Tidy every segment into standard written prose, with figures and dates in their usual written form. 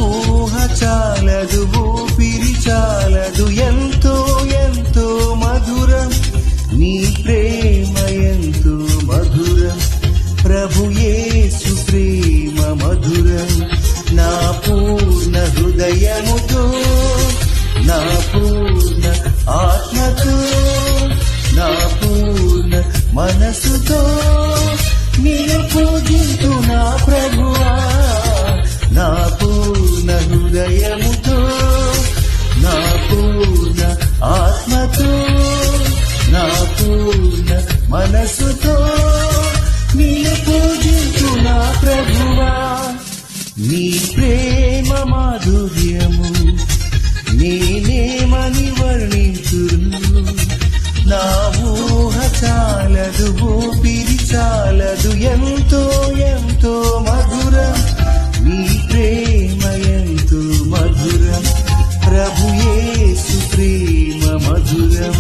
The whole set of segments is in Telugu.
ఊహ చాలదు, ఊపిరి చాలదు, ఎంతో ఎంతో మధురం నీ ప్రేమ, ఎంతో మధురం ప్రభు యేసు ప్రేమ మధురం. నా పూర్ణ హృదయముతో, నా పూర్ణ ఆత్మతో, నా పూర్ణ మనసుతో నిన్ను పూజింతు నా ప్రభువా. నా పూర్ణ హృదయముతో, నా పూర్ణ ఆత్మతో, నా పూర్ణ మనసుతో నిన్ను పూజింతు నా ప్రభువా. నీ ప్రేమ మాధుర్యము నేనేమని వర్ణించును. నా ఊహ చాలదు, ఊపిరి చాలదు, ఎంతో ఎంతో మధురం నీ ప్రేమ, ఎంతో మధురం ప్రభు యేసు ప్రేమ మధురం.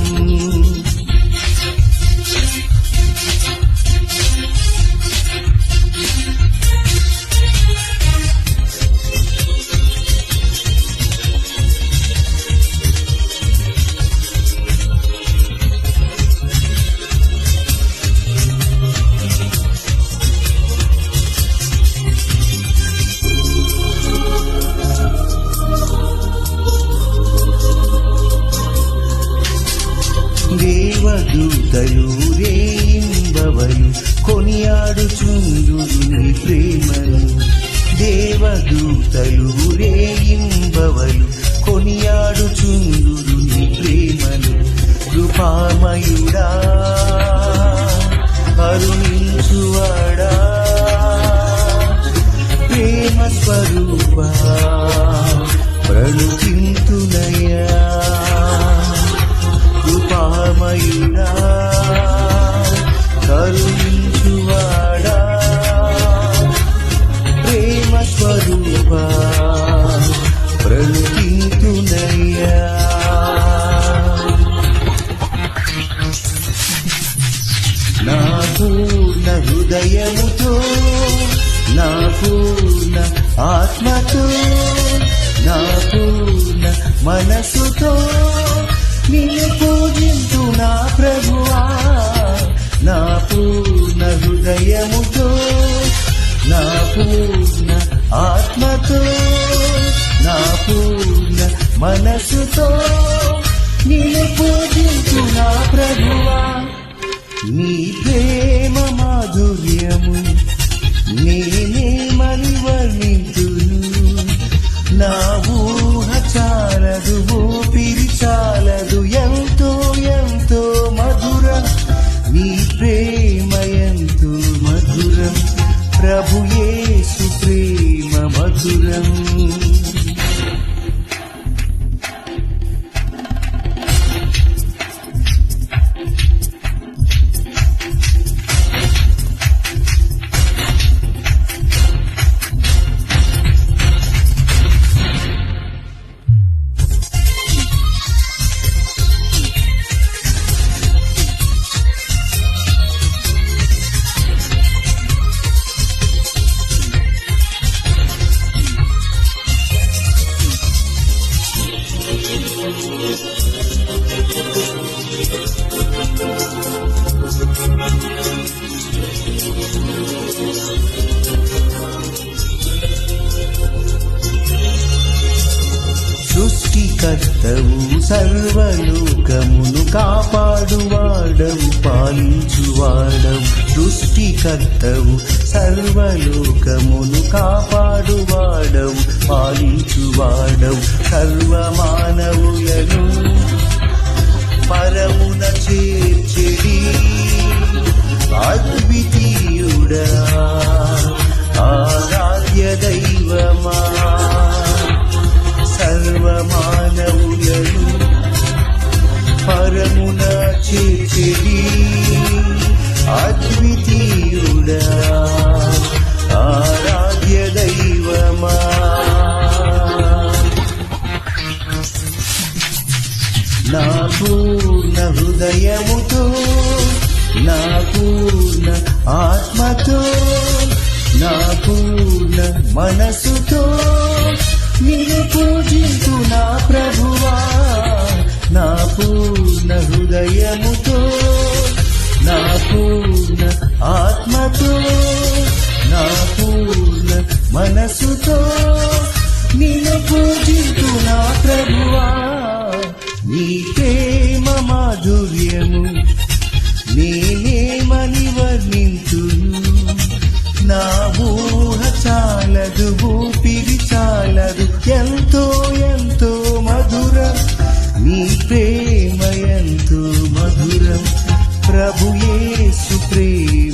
దేవదూతలు రేయింబవలు కొనియాడుచుందురు నీ ప్రేమను. దేవదూతలు రేయింబవలు కొనియాడుచుందురు నీ ప్రేమను. కృపామయుడా, కరుణించువాడా, ప్రేమ స్వరూపా ప్రణుతింతునయ్యా. కృపామయుడా, కరుణించువాడా, ప్రేమ స్వరూపా ప్రణుతింతునయ్యా. నా పూర్ణ హృదయముతో, నా పూర్ణ ఆత్మతో, నా పూర్ణ మనసుతో నిన్ను పూజింతు నా ప్రభువా. నా పూర్ణ హృదయముతో, నా పూర్ణ ఆత్మతో, నా పూర్ణ మనసుతో నిన్ను పూజింతు నా ప్రభువా. నీ ప్రేమ మాధుర్యము నేనేమని వర్ణించును. నా ఊహ చాలదు, ఊపిరి చాలదు, ఎంతో ఎంతో మధురం నీ ప్రేమ, ఎంతో మధురం ప్రభు యేసు ప్రేమ మధురం. సృష్టికర్తవు, సర్వలోకమును కాపాడువాడవు, పాలించువాడవు. సృష్టికర్తవు, సర్వలోకమును కాపాడువాడవు, పాలించువాడవు. సర్వమానవులను పరమున చేర్చెడి అద్వితీయుడా, ఆరాధ్య దైవమా. సర్వమానవులను పరమున చేర్చెడి అద్వితీయుడా, ఆరాధ్య దైవమా. నా పూర్ణ హృదయముతో, నా పూర్ణ ఆత్మతో, నా పూర్ణ మనసుతో నిన్ను పూజింతు నా ప్రభువా నా పూర్ణ హృదయముతో నా పూర్ణ ఆత్మతో నా పూర్ణ మనసుతో నిన్ను పూజింతు నా ప్రభువా నీ ప్రేమ మాధుర్యము నేనేమని వర్ణింతును నా ఊహ చాలదు ఊపిరి చాలదు ఎంతో ఎంతో మధురం నీ ప్రేమ ఎంతో మధురం ప్రభు యేసు ప్రేమ